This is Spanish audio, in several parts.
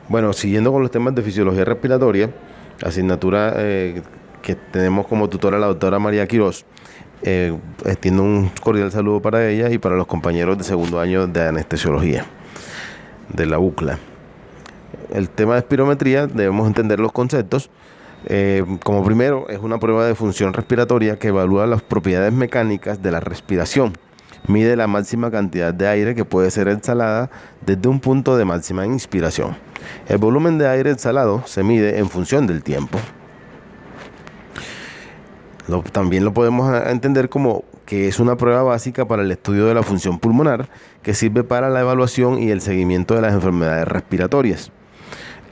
Bueno, siguiendo con los temas de fisiología respiratoria, asignatura que tenemos como tutora la doctora María Quirós, extiendo un cordial saludo para ella y para los compañeros de segundo año de anestesiología de la UCLA. El tema de espirometría, debemos entender los conceptos. Como primero, es una prueba de función respiratoria que evalúa las propiedades mecánicas de la respiración. Mide la máxima cantidad de aire que puede ser exhalada desde un punto de máxima inspiración. El volumen de aire exhalado se mide en función del tiempo. También lo podemos entender como que es una prueba básica para el estudio de la función pulmonar que sirve para la evaluación y el seguimiento de las enfermedades respiratorias.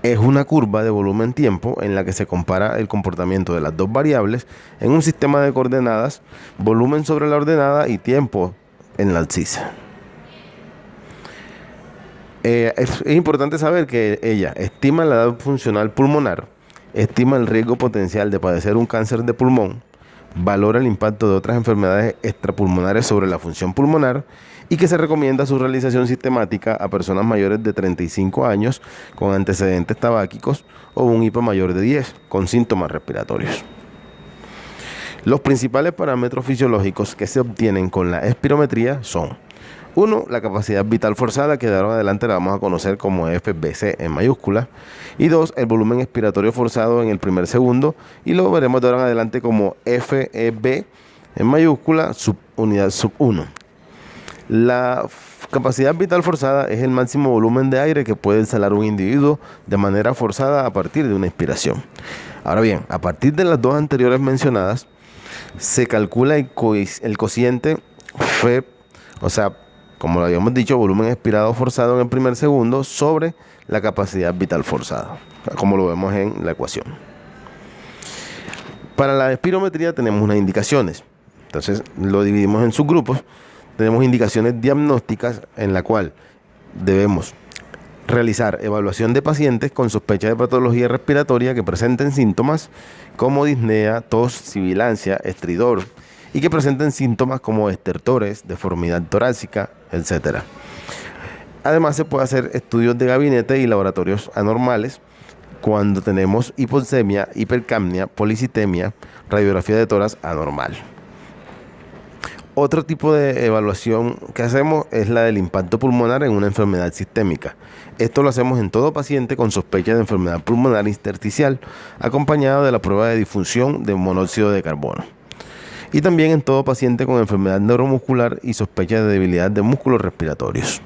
Es una curva de volumen-tiempo en la que se compara el comportamiento de las dos variables en un sistema de coordenadas, volumen sobre la ordenada y tiempo en la abscisa. Es importante saber que ella estima la edad funcional pulmonar, estima el riesgo potencial de padecer un cáncer de pulmón, valora el impacto de otras enfermedades extrapulmonares sobre la función pulmonar y que se recomienda su realización sistemática a personas mayores de 35 años con antecedentes tabáquicos o un IPA mayor de 10 con síntomas respiratorios. Los principales parámetros fisiológicos que se obtienen con la espirometría son: 1. La capacidad vital forzada, que de ahora en adelante la vamos a conocer como FVC en mayúscula. Y 2. El volumen expiratorio forzado en el primer segundo, y lo veremos de ahora en adelante como FEB en mayúscula, subunidad sub 1. La capacidad vital forzada es el máximo volumen de aire que puede exhalar un individuo de manera forzada a partir de una inspiración. Ahora bien, a partir de las dos anteriores mencionadas, se calcula el cociente FEB, o sea, como lo habíamos dicho, volumen expirado forzado en el primer segundo sobre la capacidad vital forzada, como lo vemos en la ecuación. Para la espirometría tenemos unas indicaciones. Entonces lo dividimos en subgrupos. Tenemos indicaciones diagnósticas, en la cual debemos realizar evaluación de pacientes con sospecha de patología respiratoria que presenten síntomas como disnea, tos, sibilancia, estridor, y que presenten síntomas como estertores, deformidad torácica, etc. Además, se puede hacer estudios de gabinete y laboratorios anormales cuando tenemos hipoxemia, hipercapnia, policitemia, radiografía de tórax anormal. Otro tipo de evaluación que hacemos es la del impacto pulmonar en una enfermedad sistémica. Esto lo hacemos en todo paciente con sospecha de enfermedad pulmonar intersticial, acompañado de la prueba de difusión de monóxido de carbono. Y también en todo paciente con enfermedad neuromuscular y sospecha de debilidad de músculos respiratorios.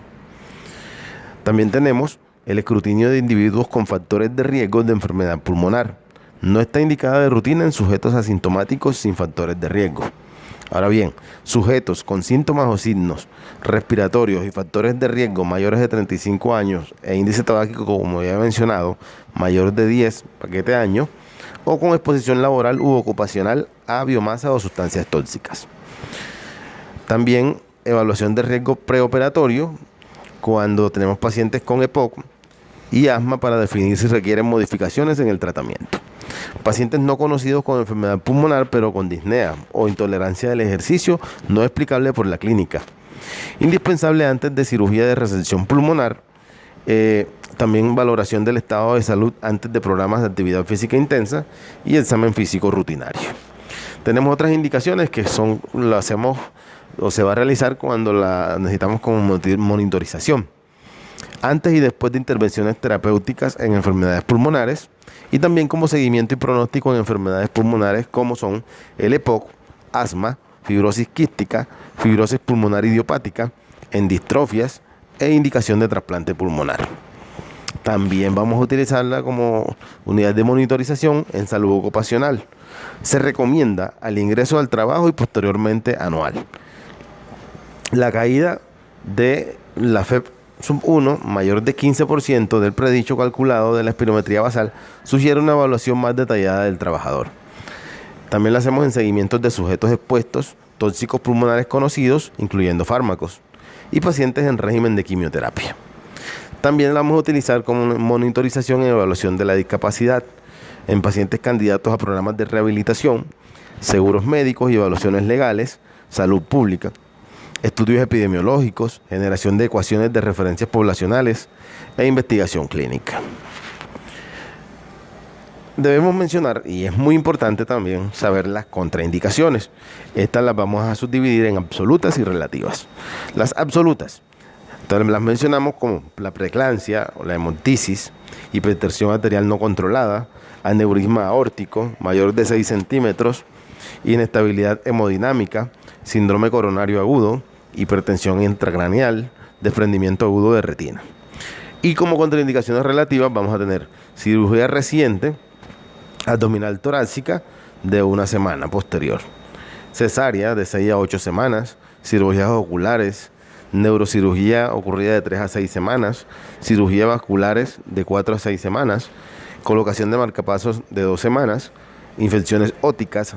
También tenemos el escrutinio de individuos con factores de riesgo de enfermedad pulmonar. No está indicada de rutina en sujetos asintomáticos sin factores de riesgo. Ahora bien, sujetos con síntomas o signos respiratorios y factores de riesgo mayores de 35 años e índice tabáquico, como ya he mencionado, mayor de 10 paquete años, o con exposición laboral u ocupacional a biomasa o sustancias tóxicas. También evaluación de riesgo preoperatorio cuando tenemos pacientes con EPOC y asma para definir si requieren modificaciones en el tratamiento. Pacientes no conocidos con enfermedad pulmonar pero con disnea o intolerancia del ejercicio no explicable por la clínica. Indispensable antes de cirugía de resección pulmonar. También valoración del estado de salud antes de programas de actividad física intensa y examen físico rutinario. Tenemos otras indicaciones que lo hacemos o se va a realizar cuando la necesitamos como monitorización, antes y después de intervenciones terapéuticas en enfermedades pulmonares, y también como seguimiento y pronóstico en enfermedades pulmonares como son el EPOC, asma, fibrosis quística, fibrosis pulmonar idiopática, en distrofias e indicación de trasplante pulmonar. También vamos a utilizarla como unidad de monitorización en salud ocupacional. Se recomienda al ingreso al trabajo y posteriormente anual. La caída de la FEB sub 1 mayor de 15% del predicho calculado de la espirometría basal sugiere una evaluación más detallada del trabajador. También la hacemos en seguimientos de sujetos expuestos, tóxicos pulmonares conocidos, incluyendo fármacos, y pacientes en régimen de quimioterapia. También la vamos a utilizar como monitorización en evaluación de la discapacidad en pacientes candidatos a programas de rehabilitación, seguros médicos y evaluaciones legales, salud pública, estudios epidemiológicos, generación de ecuaciones de referencias poblacionales e investigación clínica. Debemos mencionar, y es muy importante también, saber las contraindicaciones. Estas las vamos a subdividir en absolutas y relativas. Las absolutas, entonces las mencionamos como la preeclampsia o la hemoptisis, hipertensión arterial no controlada, aneurisma aórtico mayor de 6 centímetros, inestabilidad hemodinámica, síndrome coronario agudo, hipertensión intracraneal, desprendimiento agudo de retina. Y como contraindicaciones relativas vamos a tener cirugía reciente, abdominal torácica de 1 semana posterior, cesárea de 6 a 8 semanas, cirugías oculares, neurocirugía ocurrida de 3 a 6 semanas, cirugías vasculares de 4 a 6 semanas, colocación de marcapasos de 2 semanas, infecciones óticas,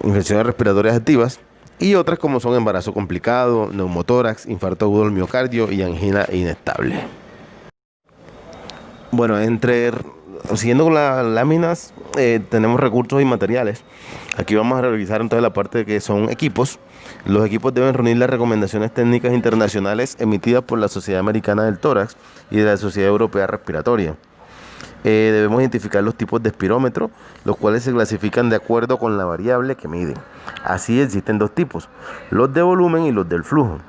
infecciones respiratorias activas y otras como son embarazo complicado, neumotórax, infarto agudo del miocardio y angina inestable. Bueno, siguiendo con las láminas, tenemos recursos y materiales. Aquí vamos a revisar entonces la parte que son equipos. Los equipos deben reunir las recomendaciones técnicas internacionales emitidas por la Sociedad Americana del Tórax y de la Sociedad Europea Respiratoria. Debemos identificar los tipos de espirómetro, los cuales se clasifican de acuerdo con la variable que miden. Así existen dos tipos, los de volumen y los del flujo.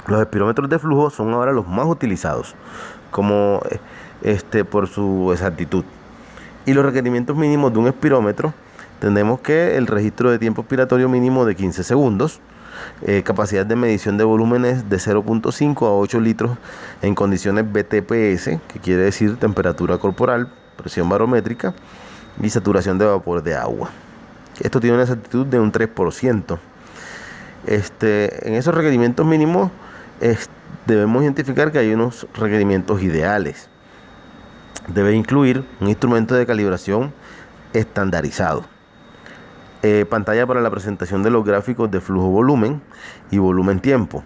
Los espirómetros de flujo son ahora los más utilizados, como por su exactitud. Y los requerimientos mínimos de un espirómetro, tenemos que el registro de tiempo expiratorio mínimo de 15 segundos, capacidad de medición de volúmenes de 0.5 a 8 litros en condiciones BTPS, que quiere decir temperatura corporal, presión barométrica y saturación de vapor de agua. Esto tiene una exactitud de un 3%. En esos requerimientos mínimos debemos identificar que hay unos requerimientos ideales. Debe incluir un instrumento de calibración estandarizado, pantalla para la presentación de los gráficos de flujo-volumen y volumen-tiempo,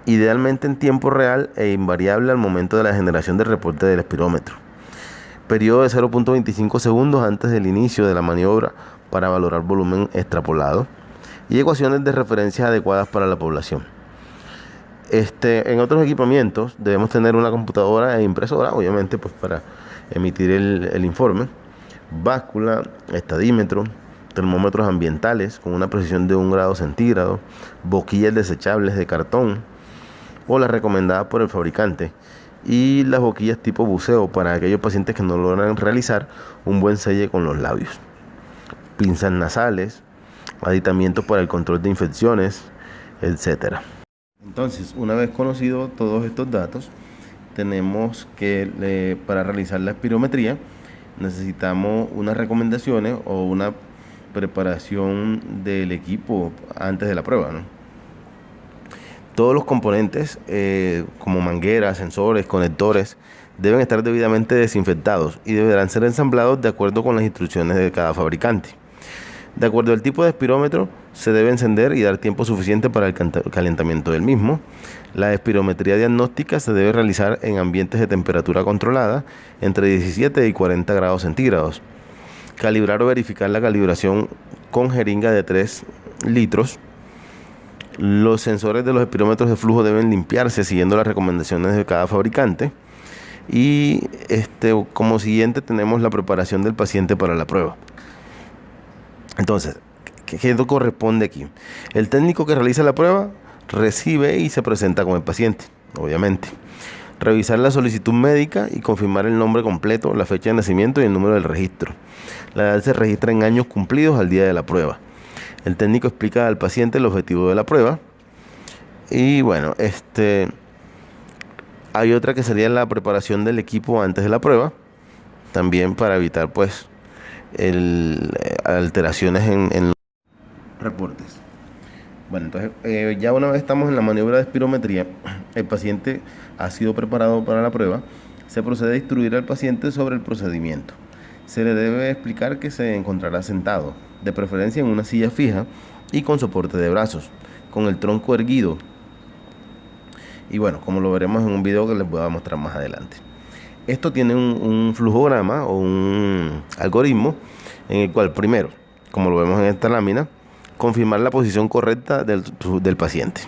idealmente en tiempo real e invariable al momento de la generación del reporte del espirómetro, periodo de 0.25 segundos antes del inicio de la maniobra para valorar volumen extrapolado y ecuaciones de referencia adecuadas para la población. En otros equipamientos debemos tener una computadora e impresora, obviamente pues para emitir el informe, báscula, estadímetro, termómetros ambientales con una precisión de 1 grado centígrado, boquillas desechables de cartón o las recomendadas por el fabricante y las boquillas tipo buceo para aquellos pacientes que no logran realizar un buen selle con los labios, pinzas nasales, aditamientos para el control de infecciones, etcétera. Entonces, una vez conocido todos estos datos, tenemos que para realizar la espirometría necesitamos unas recomendaciones o una preparación del equipo antes de la prueba, ¿no? Todos los componentes como mangueras, sensores, conectores deben estar debidamente desinfectados y deberán ser ensamblados de acuerdo con las instrucciones de cada fabricante. De acuerdo al tipo de espirómetro, se debe encender y dar tiempo suficiente para el calentamiento del mismo. La espirometría diagnóstica se debe realizar en ambientes de temperatura controlada entre 17 y 40 grados centígrados. Calibrar o verificar la calibración con jeringa de 3 litros. Los sensores de los espirómetros de flujo deben limpiarse siguiendo las recomendaciones de cada fabricante. Y como siguiente tenemos la preparación del paciente para la prueba. Entonces, ¿qué corresponde aquí? El técnico que realiza la prueba recibe y se presenta con el paciente, obviamente. Revisar la solicitud médica y confirmar el nombre completo, la fecha de nacimiento y el número del registro. La edad se registra en años cumplidos al día de la prueba. El técnico explica al paciente el objetivo de la prueba. Y bueno, hay otra que sería la preparación del equipo antes de la prueba, también para evitar pues alteraciones en los reportes. Bueno, entonces ya una vez estamos en la maniobra de espirometría, el paciente ha sido preparado para la prueba, se procede a instruir al paciente sobre el procedimiento. Se le debe explicar que se encontrará sentado, de preferencia en una silla fija y con soporte de brazos, con el tronco erguido. Y bueno, como lo veremos en un video que les voy a mostrar más adelante. Esto tiene un flujograma o un algoritmo en el cual primero, como lo vemos en esta lámina, confirmar la posición correcta del paciente.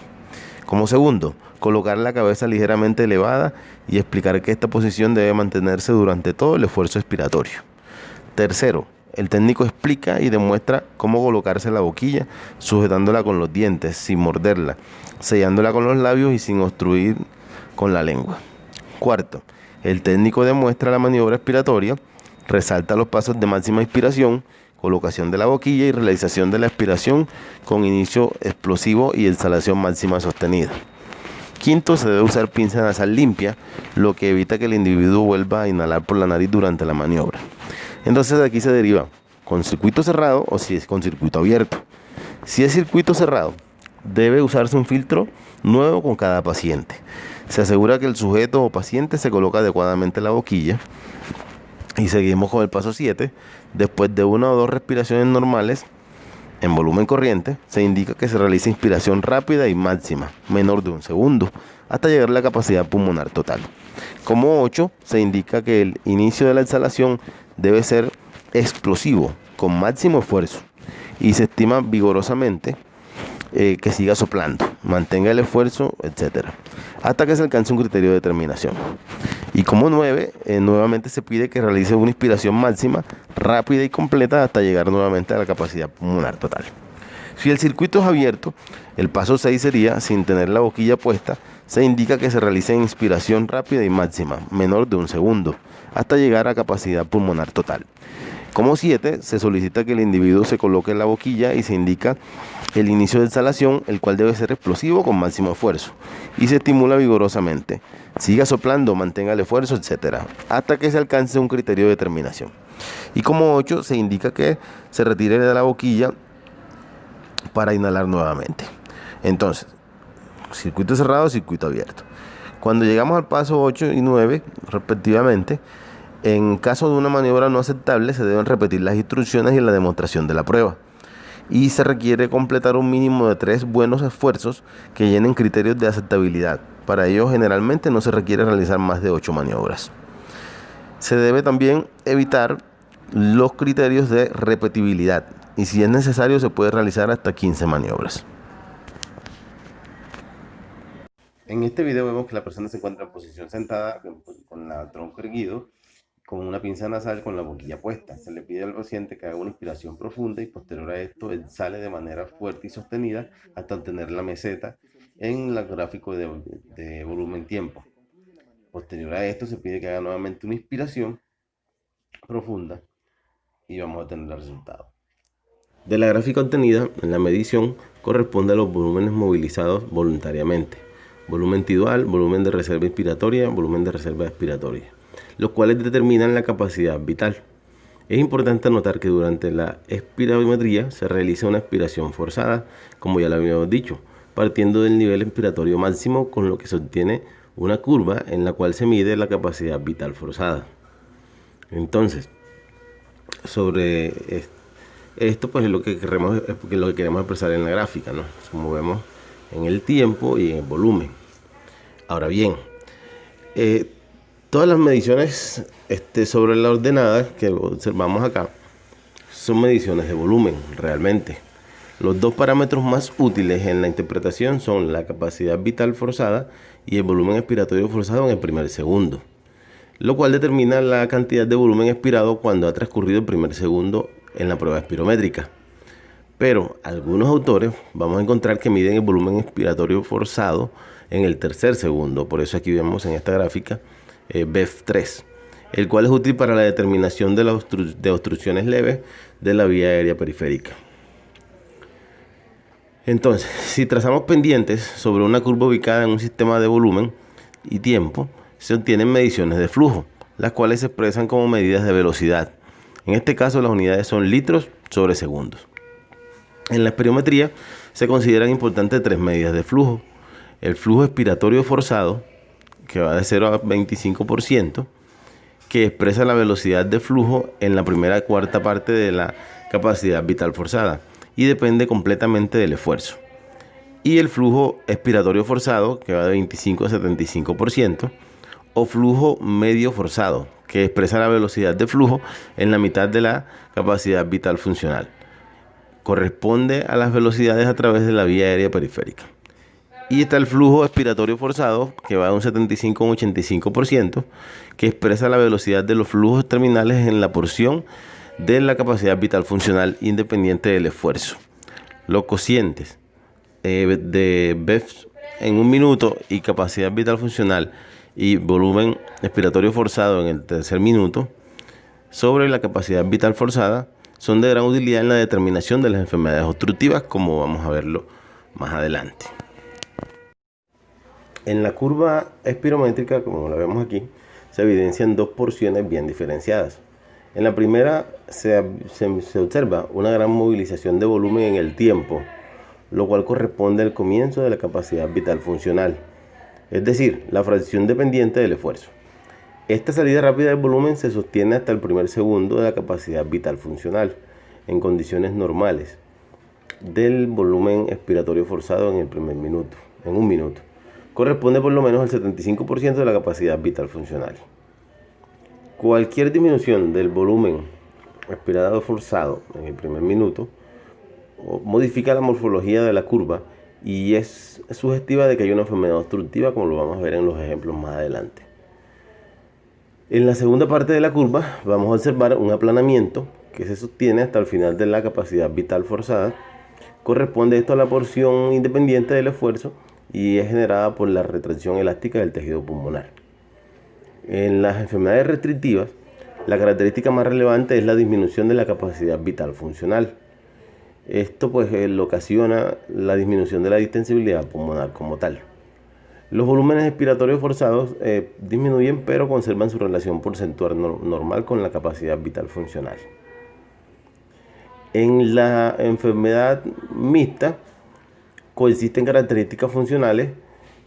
Como segundo, colocar la cabeza ligeramente elevada y explicar que esta posición debe mantenerse durante todo el esfuerzo expiratorio. Tercero, el técnico explica y demuestra cómo colocarse la boquilla, sujetándola con los dientes, sin morderla, sellándola con los labios y sin obstruir con la lengua. Cuarto, el técnico demuestra la maniobra expiratoria, resalta los pasos de máxima inspiración, colocación de la boquilla y realización de la expiración con inicio explosivo y exhalación máxima sostenida. Quinto, se debe usar pinza nasal limpia, lo que evita que el individuo vuelva a inhalar por la nariz durante la maniobra. Entonces de aquí se deriva con circuito cerrado o si es con circuito abierto. Si es circuito cerrado, debe usarse un filtro nuevo con cada paciente. Se asegura que el sujeto o paciente se coloca adecuadamente la boquilla. Y seguimos con el paso 7. Después de una o dos respiraciones normales, en volumen corriente, se indica que se realiza inspiración rápida y máxima, menor de un segundo, hasta llegar a la capacidad pulmonar total. Como 8, se indica que el inicio de la exhalación debe ser explosivo, con máximo esfuerzo, y se estima vigorosamente que siga soplando, mantenga el esfuerzo, etc., hasta que se alcance un criterio de determinación. Y como 9, nuevamente se pide que realice una inspiración máxima, rápida y completa hasta llegar nuevamente a la capacidad pulmonar total. Si el circuito es abierto, el paso 6 sería, sin tener la boquilla puesta, se indica que se realice inspiración rápida y máxima, menor de un segundo, hasta llegar a capacidad pulmonar total. Como 7, se solicita que el individuo se coloque la boquilla y se indica el inicio de exhalación, el cual debe ser explosivo con máximo esfuerzo, y se estimula vigorosamente. Siga soplando, mantenga el esfuerzo, etc., hasta que se alcance un criterio de determinación. Y como 8, se indica que se retire de la boquilla para inhalar nuevamente. Entonces, circuito cerrado, circuito abierto. Cuando llegamos al paso 8 y 9, respectivamente, en caso de una maniobra no aceptable, se deben repetir las instrucciones y la demostración de la prueba. Y se requiere completar un mínimo de 3 buenos esfuerzos que llenen criterios de aceptabilidad. Para ello, generalmente no se requiere realizar más de 8 maniobras. Se debe también evitar los criterios de repetibilidad. Y si es necesario, se puede realizar hasta 15 maniobras. En este video vemos que la persona se encuentra en posición sentada con el tronco erguido, con una pinza nasal con la boquilla puesta. Se le pide al paciente que haga una inspiración profunda y posterior a esto exhale de manera fuerte y sostenida hasta obtener la meseta en el gráfico de volumen-tiempo. Posterior a esto se pide que haga nuevamente una inspiración profunda y vamos a tener el resultado. De la gráfica obtenida en la medición corresponde a los volúmenes movilizados voluntariamente. Volumen tidal, volumen de reserva inspiratoria, volumen de reserva expiratoria, los cuales determinan la capacidad vital. Es importante notar que durante la espirometría se realiza una expiración forzada, como ya lo habíamos dicho, partiendo del nivel expiratorio máximo, con lo que se obtiene una curva en la cual se mide la capacidad vital forzada. Entonces, sobre esto pues es lo que queremos expresar en la gráfica, ¿no? Como vemos en el tiempo y en el volumen. Ahora bien, todas las mediciones sobre la ordenada que observamos acá son mediciones de volumen realmente. Los dos parámetros más útiles en la interpretación son la capacidad vital forzada y el volumen expiratorio forzado en el primer segundo, lo cual determina la cantidad de volumen expirado cuando ha transcurrido el primer segundo en la prueba espirométrica. Pero algunos autores vamos a encontrar que miden el volumen expiratorio forzado en el tercer segundo. Por eso aquí vemos en esta gráfica BEF3, el cual es útil para la determinación de obstrucciones leves de la vía aérea periférica. Entonces, si trazamos pendientes sobre una curva ubicada en un sistema de volumen y tiempo, se obtienen mediciones de flujo, las cuales se expresan como medidas de velocidad. En este caso, las unidades son litros sobre segundos. En la espirometría se consideran importantes 3 medidas de flujo. El flujo expiratorio forzado, que va de 0 a 25%, que expresa la velocidad de flujo en la primera cuarta parte de la capacidad vital forzada y depende completamente del esfuerzo. Y el flujo expiratorio forzado, que va de 25 a 75%, o flujo medio forzado, que expresa la velocidad de flujo en la mitad de la capacidad vital funcional. Corresponde a las velocidades a través de la vía aérea periférica. Y está el flujo expiratorio forzado, que va de un 75 a un 85%, que expresa la velocidad de los flujos terminales en la porción de la capacidad vital funcional independiente del esfuerzo. Los cocientes de BEF en un minuto y capacidad vital funcional y volumen expiratorio forzado en el tercer minuto sobre la capacidad vital forzada son de gran utilidad en la determinación de las enfermedades obstructivas, como vamos a verlo más adelante. En la curva espirométrica, como la vemos aquí, se evidencian dos porciones bien diferenciadas. En la primera se observa una gran movilización de volumen en el tiempo, lo cual corresponde al comienzo de la capacidad vital funcional, es decir, la fracción dependiente del esfuerzo. Esta salida rápida del volumen se sostiene hasta el primer segundo de la capacidad vital funcional, en condiciones normales, del volumen expiratorio forzado en el primer minuto, en un minuto. Corresponde por lo menos al 75% de la capacidad vital funcional. Cualquier disminución del volumen expirado forzado en el primer minuto modifica la morfología de la curva y es sugestiva de que hay una enfermedad obstructiva, como lo vamos a ver en los ejemplos más adelante. En la segunda parte de la curva vamos a observar un aplanamiento que se sostiene hasta el final de la capacidad vital forzada. Corresponde esto a la porción independiente del esfuerzo y es generada por la retracción elástica del tejido pulmonar. En las enfermedades restrictivas, la característica más relevante es la disminución de la capacidad vital funcional. Esto pues lo ocasiona la disminución de la distensibilidad pulmonar como tal. Los volúmenes expiratorios forzados disminuyen, pero conservan su relación porcentual normal con la capacidad vital funcional. En la enfermedad mixta coexisten características funcionales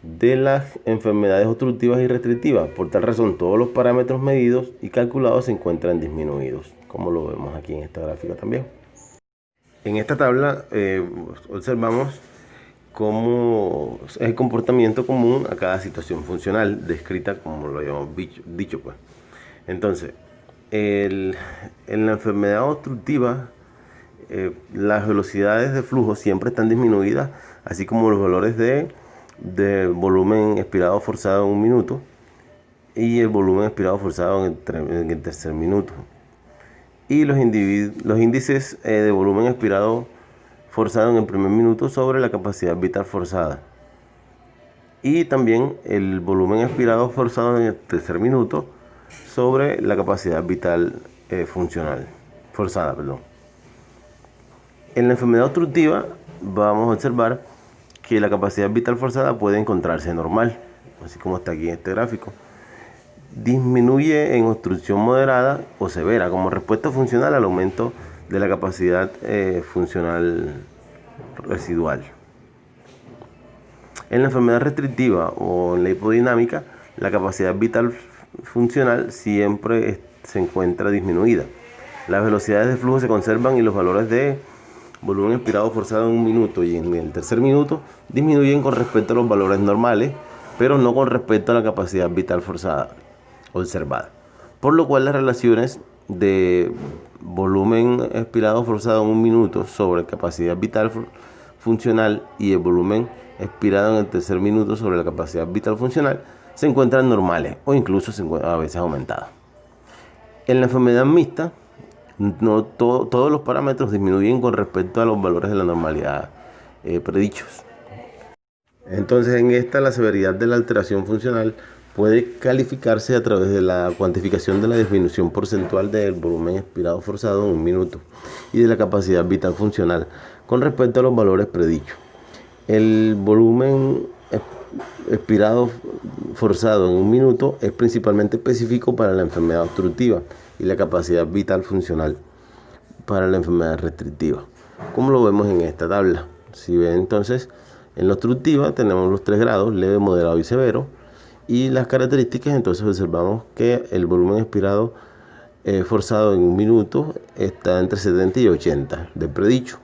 de las enfermedades obstructivas y restrictivas. Por tal razón, todos los parámetros medidos y calculados se encuentran disminuidos, como lo vemos aquí en esta gráfica también. En esta tabla observamos cómo es el comportamiento común a cada situación funcional descrita, como lo habíamos dicho pues. Entonces, en la enfermedad obstructiva, las velocidades de flujo siempre están disminuidas, así como los valores de volumen expirado forzado en un minuto y el volumen expirado forzado en el tercer minuto. Y los índices de volumen expirado forzado en el primer minuto sobre la capacidad vital forzada. Y también el volumen expirado forzado en el tercer minuto sobre la capacidad vital forzada. En la enfermedad obstructiva vamos a observar que la capacidad vital forzada puede encontrarse normal, así como está aquí en este gráfico. Disminuye en obstrucción moderada o severa como respuesta funcional al aumento de la capacidad funcional residual. En la enfermedad restrictiva o en la hipodinámica, la capacidad vital funcional siempre se encuentra disminuida. Las velocidades de flujo se conservan y los valores de volumen expirado forzado en un minuto y en el tercer minuto disminuyen con respecto a los valores normales, pero no con respecto a la capacidad vital forzada observada. Por lo cual las relaciones de volumen expirado forzado en un minuto sobre capacidad vital funcional y el volumen expirado en el tercer minuto sobre la capacidad vital funcional se encuentran normales o incluso a veces aumentadas. En la enfermedad mixta, no todos los parámetros disminuyen con respecto a los valores de la normalidad predichos. Entonces, en esta, la severidad de la alteración funcional puede calificarse a través de la cuantificación de la disminución porcentual del volumen expirado forzado en un minuto y de la capacidad vital funcional con respecto a los valores predichos. El volumen expirado forzado en un minuto es principalmente específico para la enfermedad obstructiva y la capacidad vital funcional para la enfermedad restrictiva, como lo vemos en esta tabla. Si ven, entonces, en la obstructiva tenemos los 3 grados, leve, moderado y severo, y las características. Entonces observamos que el volumen expirado forzado en un minuto está entre 70 y 80 del predicho.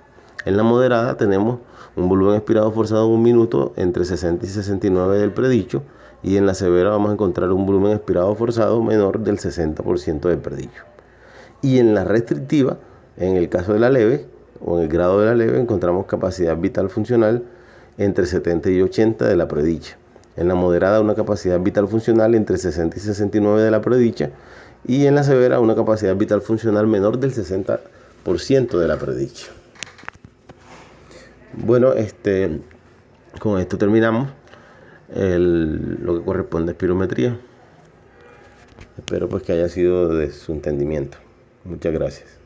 En la moderada tenemos un volumen expirado forzado en un minuto entre 60 y 69 del predicho, y en la severa vamos a encontrar un volumen expirado forzado menor del 60% del predicho. Y en la restrictiva, en el caso de la leve o en el grado de la leve, encontramos capacidad vital funcional entre 70 y 80 de la predicha. En la moderada, una capacidad vital funcional entre 60 y 69 de la predicha. Y en la severa, una capacidad vital funcional menor del 60% de la predicha. Bueno, con esto terminamos lo que corresponde a espirometría. Espero pues que haya sido de su entendimiento. Muchas gracias.